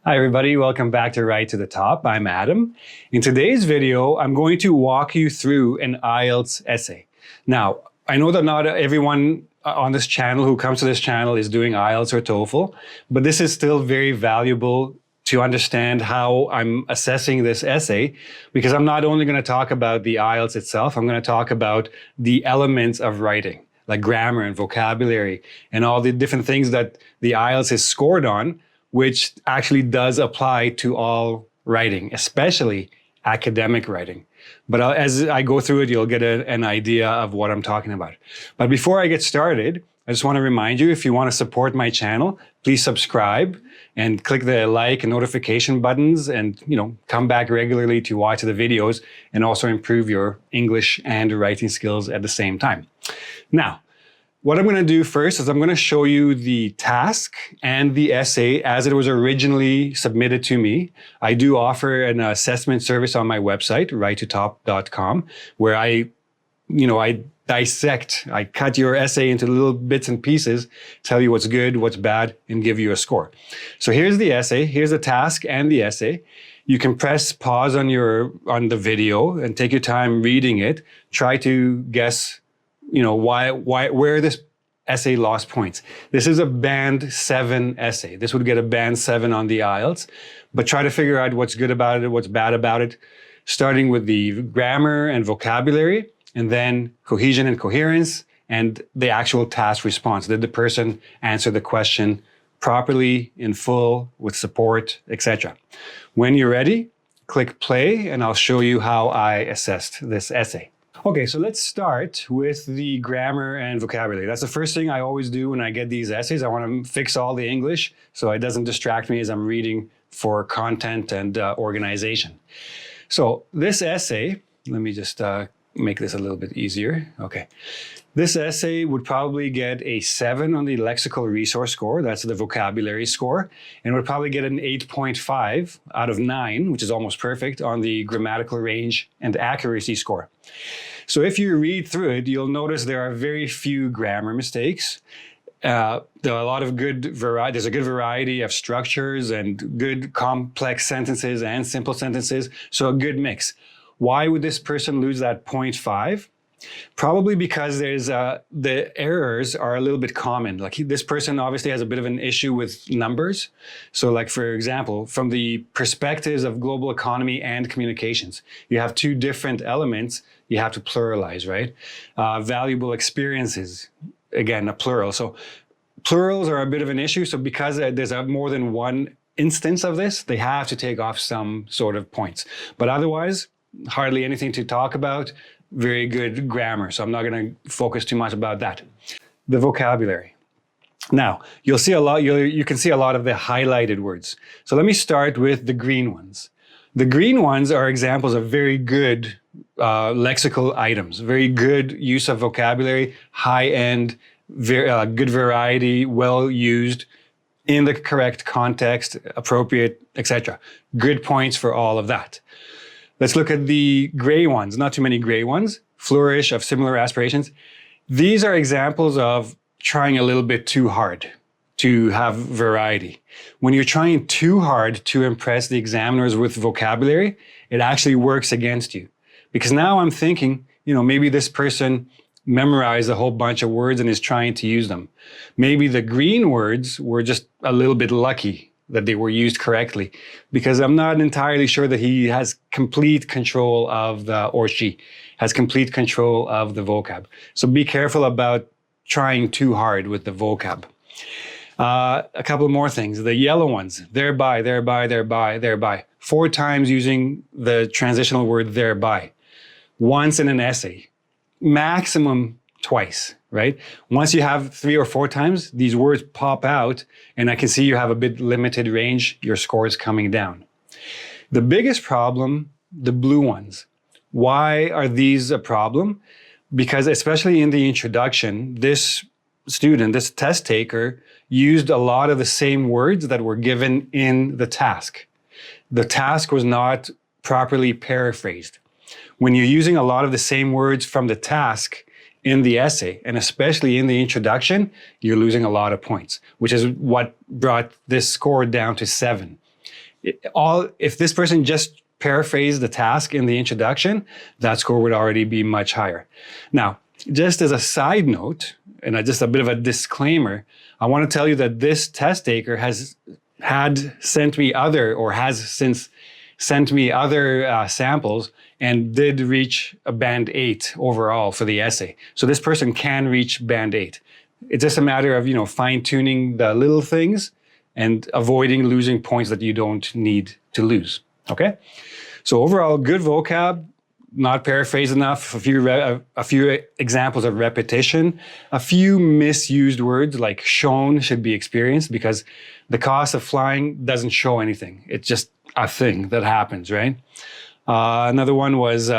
Hi everybody, welcome back to Right to the Top. I'm Adam. In today's video, I'm going to walk you through an IELTS essay. Now, I know that not everyone on this channel who comes to this channel is doing IELTS or TOEFL, but this is still very valuable to understand how I'm assessing this essay, because I'm not only going to talk about the IELTS itself, I'm going to talk about the elements of writing, like grammar and vocabulary and all the different things that the IELTS is scored on, which actually does apply to all writing, especially academic writing. But as I go through it, you'll get an idea of what I'm talking about. But before I get started, I just want to remind you, if you want to support my channel, please subscribe and click the like and notification buttons and, come back regularly to watch the videos and also improve your English and writing skills at the same time. Now, what I'm going to do first is I'm going to show you the task and the essay as it was originally submitted to me. I do offer an assessment service on my website, righttotop.com, where I dissect, I cut your essay into little bits and pieces, tell you what's good, what's bad, and give you a score. So here's the essay, here's the task and the essay. You can press pause on the video and take your time reading it. Try to guess where this essay lost points. This is a band 7 essay. This would get a band 7 on the IELTS, but try to figure out what's good about it, what's bad about it, starting with the grammar and vocabulary, and then cohesion and coherence, and the actual task response. Did the person answer the question properly, in full, with support, etc. When you're ready, click play, and I'll show you how I assessed this essay. Okay, so let's start with the grammar and vocabulary. That's the first thing I always do when I get these essays. I want to fix all the English so it doesn't distract me as I'm reading for content and organization. So this essay, let me just make this a little bit easier. Okay. This essay would probably get a 7 on the Lexical Resource score. That's the vocabulary score. And would probably get an 8.5 out of 9, which is almost perfect, on the grammatical range and accuracy score. So if you read through it, you'll notice there are very few grammar mistakes. There are a lot of there's a good variety of structures and good complex sentences and simple sentences. So a good mix. Why would this person lose that 0.5? Probably because the errors are a little bit common. Like this person obviously has a bit of an issue with numbers. So like, for example, from the perspectives of global economy and communications, you have two different elements you have to pluralize, right? Valuable experiences, again, a plural. So plurals are a bit of an issue. So because there's more than one instance of this, they have to take off some sort of points. But otherwise, hardly anything to talk about. Very good grammar, so I'm not going to focus too much about that. The vocabulary. Now, you'll see a lot. You can see a lot of the highlighted words. So let me start with the green ones. The green ones are examples of very good lexical items, very good use of vocabulary, high-end, good variety, well used, in the correct context, appropriate, etc. Good points for all of that. Let's look at the gray ones, not too many gray ones, flourish of similar aspirations. These are examples of trying a little bit too hard to have variety. When you're trying too hard to impress the examiners with vocabulary, it actually works against you. Because now I'm thinking, maybe this person memorized a whole bunch of words and is trying to use them. Maybe the green words were just a little bit lucky that they were used correctly, because I'm not entirely sure that he has complete control of or she has complete control of the vocab. So be careful about trying too hard with the vocab. A couple more things. The yellow ones, thereby, thereby, thereby, thereby. 4 times using the transitional word thereby. Once in an essay. Maximum twice, right? Once you have 3 or 4 times, these words pop out, and I can see you have a bit limited range, your score is coming down. The biggest problem, the blue ones. Why are these a problem? Because especially in the introduction, this student, this test taker, used a lot of the same words that were given in the task. The task was not properly paraphrased. When you're using a lot of the same words from the task in the essay, and especially in the introduction, you're losing a lot of points, which is what brought this score down to 7. If this person just paraphrased the task in the introduction, that score would already be much higher. Now, just as a side note, and just a bit of a disclaimer, I want to tell you that this test taker has since sent me other samples and did reach a band 8 overall for the essay. So this person can reach band 8. It's just a matter of, fine tuning the little things and avoiding losing points that you don't need to lose. Okay? So overall, good vocab, not paraphrased enough, a few examples of repetition, a few misused words like shown should be experienced, because the cost of flying doesn't show anything. It's just a thing that happens, right? Another one was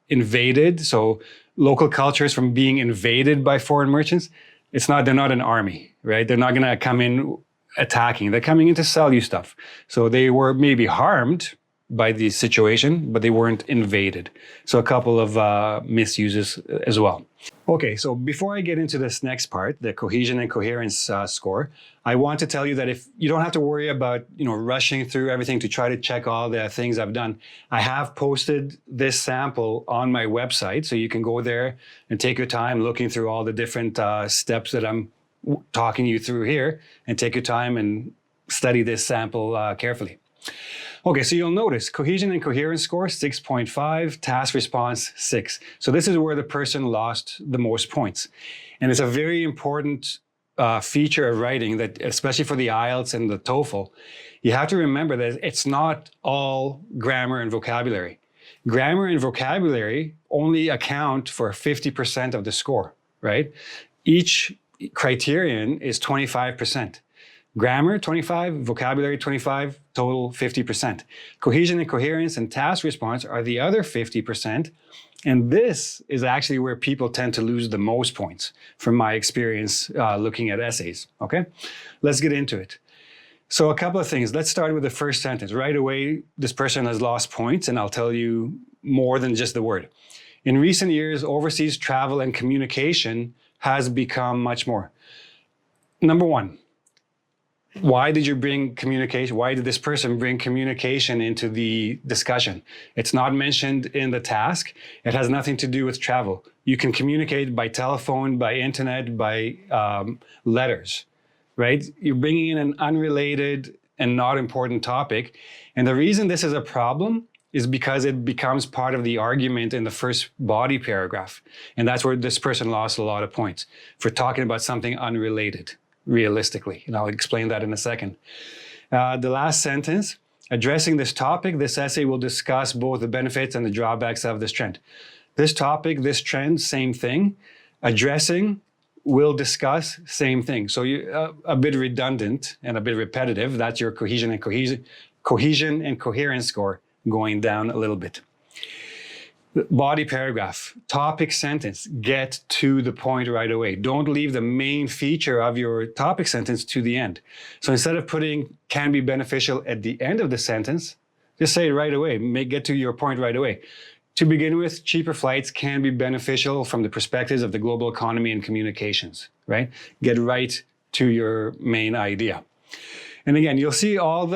invaded. So local cultures from being invaded by foreign merchants. They're not an army, right? They're not going to come in attacking. They're coming in to sell you stuff. So they were maybe harmed by the situation, but they weren't invaded. So a couple of misuses as well. Okay, so before I get into this next part, the cohesion and coherence score, I want to tell you that if you don't have to worry about rushing through everything to try to check all the things I've done. I have posted this sample on my website, so you can go there and take your time looking through all the different steps that I'm talking you through here, and take your time and study this sample carefully. Okay, so you'll notice cohesion and coherence score 6.5, task response 6. So this is where the person lost the most points. And it's a very important feature of writing that, especially for the IELTS and the TOEFL, you have to remember that it's not all grammar and vocabulary. Grammar and vocabulary only account for 50% of the score, right? Each criterion is 25%. Grammar, 25, vocabulary, 25, total 50%. Cohesion and coherence and task response are the other 50%. And this is actually where people tend to lose the most points from my experience looking at essays, okay? Let's get into it. So a couple of things. Let's start with the first sentence. Right away, this person has lost points, and I'll tell you more than just the word. In recent years, overseas travel and communication has become much more. Number one, why did you bring communication? Why did this person bring communication into the discussion? It's not mentioned in the task. It has nothing to do with travel. You can communicate by telephone, by internet, by letters, right? You're bringing in an unrelated and not important topic. And the reason this is a problem is because it becomes part of the argument in the first body paragraph. And that's where this person lost a lot of points, for talking about something unrelated. Realistically, and I'll explain that in a second. The last sentence, addressing this topic, this essay will discuss both the benefits and the drawbacks of this trend. This topic, this trend, same thing. Addressing, will discuss, same thing. So a bit redundant and a bit repetitive. That's your cohesion and coherence score going down a little bit. Body paragraph, topic sentence, get to the point right away. Don't leave the main feature of your topic sentence to the end. So instead of putting can be beneficial at the end of the sentence, just say it right away, get to your point right away. To begin with, cheaper flights can be beneficial from the perspectives of the global economy and communications, right? Get right to your main idea. And again, you'll see all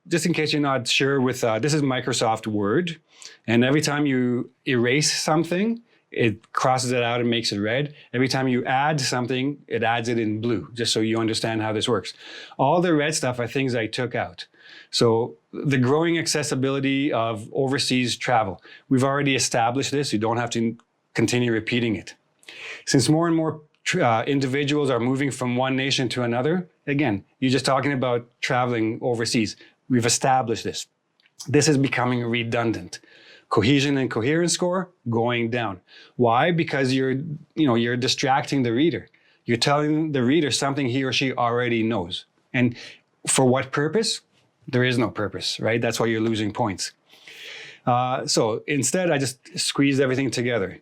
just in case you're not sure with, this is Microsoft Word. And every time you erase something, it crosses it out and makes it red. Every time you add something, it adds it in blue, just so you understand how this works. All the red stuff are things I took out. So the growing accessibility of overseas travel. We've already established this. You don't have to continue repeating it. Since more and more individuals are moving from one nation to another, again, you're just talking about traveling overseas. We've established this. This is becoming redundant. Cohesion and coherence score going down. Why? Because you're distracting the reader. You're telling the reader something he or she already knows. And for what purpose? There is no purpose, right? That's why you're losing points. So instead, I just squeezed everything together.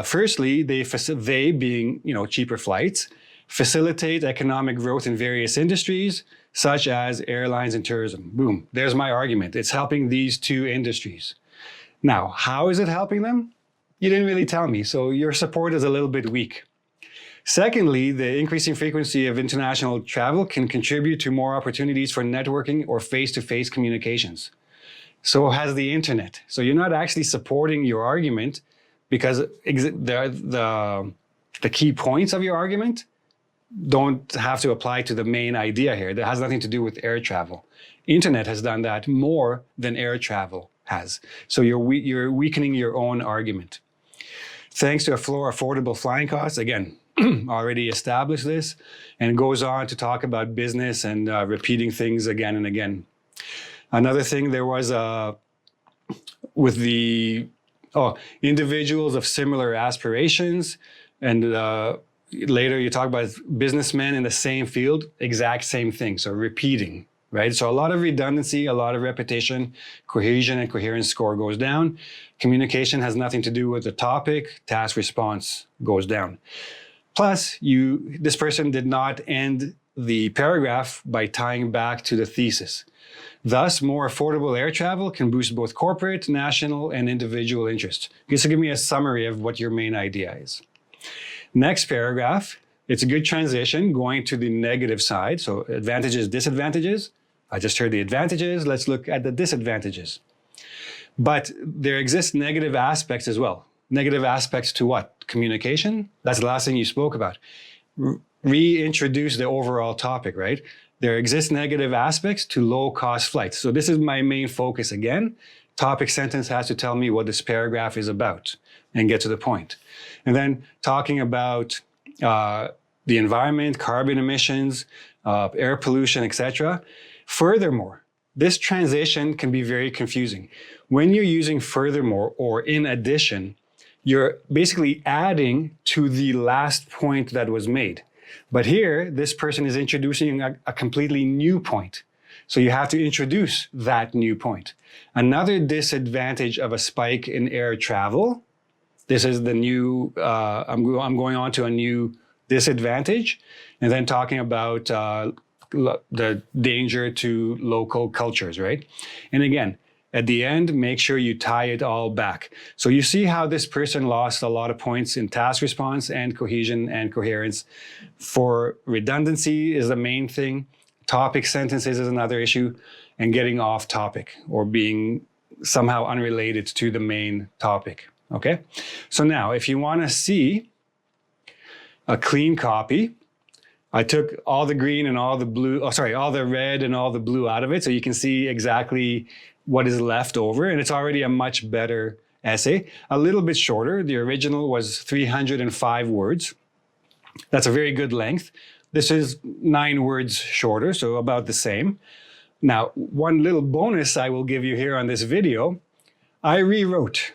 Firstly, they being cheaper flights, facilitate economic growth in various industries, such as airlines and tourism. Boom, there's my argument. It's helping these two industries. Now, how is it helping them? You didn't really tell me, so your support is a little bit weak. Secondly, the increasing frequency of international travel can contribute to more opportunities for networking or face-to-face communications. So has the internet. So you're not actually supporting your argument because the key points of your argument don't have to apply to the main idea here. That has nothing to do with air travel. Internet has done that more than air travel has. So you're weakening your own argument. Thanks to affordable flying costs, again, already established this, and goes on to talk about business and repeating things again and again. Another thing there was with the individuals of similar aspirations, and later you talk about businessmen in the same field, exact same thing, so repeating, right? So a lot of redundancy, a lot of repetition, cohesion and coherence score goes down. Communication has nothing to do with the topic, task response goes down. Plus, this person did not end the paragraph by tying back to the thesis. Thus, more affordable air travel can boost both corporate, national, and individual interest. Just to give me a summary of what your main idea is. Next paragraph, it's a good transition going to the negative side. So advantages, disadvantages. I just heard the advantages. Let's look at the disadvantages. But there exist negative aspects as well. Negative aspects to what? Communication? That's the last thing you spoke about. Reintroduce the overall topic, right? There exist negative aspects to low-cost flights. So this is my main focus again. Topic sentence has to tell me what this paragraph is about and get to the point. And then talking about the environment, carbon emissions, air pollution, etc. Furthermore, this transition can be very confusing. When you're using furthermore or in addition, you're basically adding to the last point that was made. But here, this person is introducing a completely new point. So you have to introduce that new point. Another disadvantage of a spike in air travel, this is the new, I'm going on to a new disadvantage, and then talking about the danger to local cultures, right? And again, at the end, make sure you tie it all back. So you see how this person lost a lot of points in task response and cohesion and coherence. For redundancy is the main thing. Topic sentences is another issue. And getting off topic or being somehow unrelated to the main topic, okay? So now, if you want to see a clean copy, I took all the green and all the blue, all the red and all the blue out of it, so you can see exactly what is left over, and it's already a much better essay. A little bit shorter. The original was 305 words. That's a very good length. This is 9 words shorter, so about the same. Now, one little bonus I will give you here on this video, I rewrote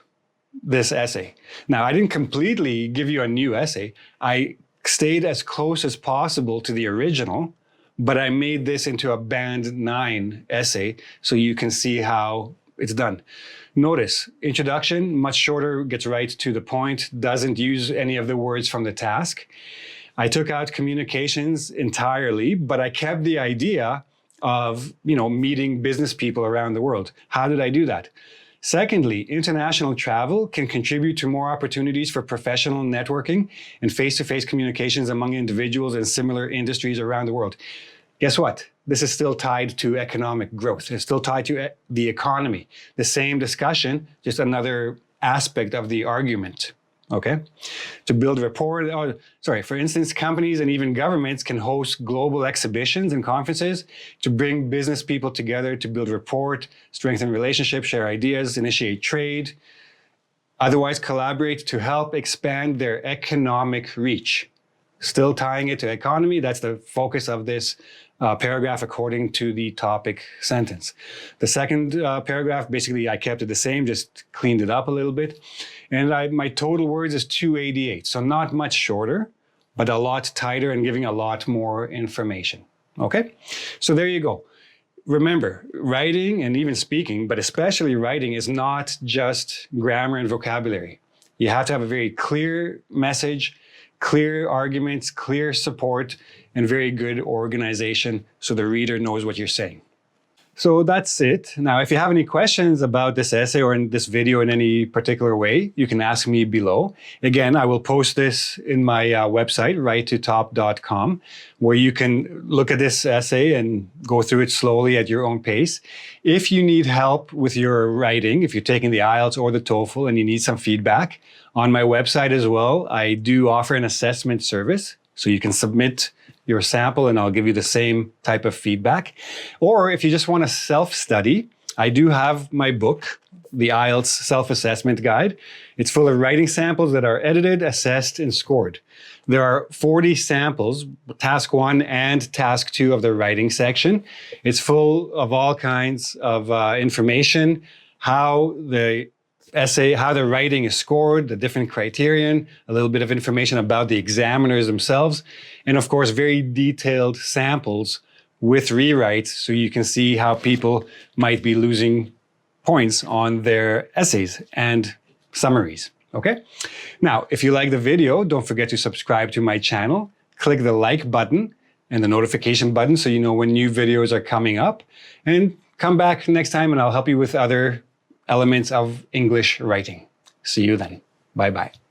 this essay. Now, I didn't completely give you a new essay. I stayed as close as possible to the original, but I made this into a band 9 essay so you can see how it's done. Notice, introduction, much shorter, gets right to the point, doesn't use any of the words from the task. I took out communications entirely, but I kept the idea of, meeting business people around the world. How did I do that? Secondly, international travel can contribute to more opportunities for professional networking and face-to-face communications among individuals in similar industries around the world. Guess what? This is still tied to economic growth. It's still tied to the economy. The same discussion, just another aspect of the argument. Okay? To build rapport, for instance, companies and even governments can host global exhibitions and conferences to bring business people together to build rapport, strengthen relationships, share ideas, initiate trade, otherwise collaborate to help expand their economic reach. Still tying it to economy, that's the focus of this paragraph according to the topic sentence. The second paragraph, basically I kept it the same, just cleaned it up a little bit. And my total words is 288. So not much shorter, but a lot tighter and giving a lot more information. Okay? So there you go. Remember, writing and even speaking, but especially writing, is not just grammar and vocabulary. You have to have a very clear message, clear arguments, clear support, and very good organization so the reader knows what you're saying. So that's it. Now, if you have any questions about this essay or in this video in any particular way, you can ask me below. Again, I will post this in my website, writetotop.com, where you can look at this essay and go through it slowly at your own pace. If you need help with your writing, if you're taking the IELTS or the TOEFL and you need some feedback, on my website as well, I do offer an assessment service. So you can submit your sample and I'll give you the same type of feedback. Or if you just want to self-study, I do have my book, the IELTS Self-Assessment Guide. It's full of writing samples that are edited, assessed, and scored. There are 40 samples, task 1 and task 2 of the writing section. It's full of all kinds of information, how the essay, how the writing is scored, the different criterion, a little bit of information about the examiners themselves, and of course, very detailed samples with rewrites so you can see how people might be losing points on their essays and summaries, okay? Now, if you like the video, don't forget to subscribe to my channel, click the like button and the notification button so you know when new videos are coming up, and come back next time and I'll help you with other elements of English writing. See you then. Bye-bye.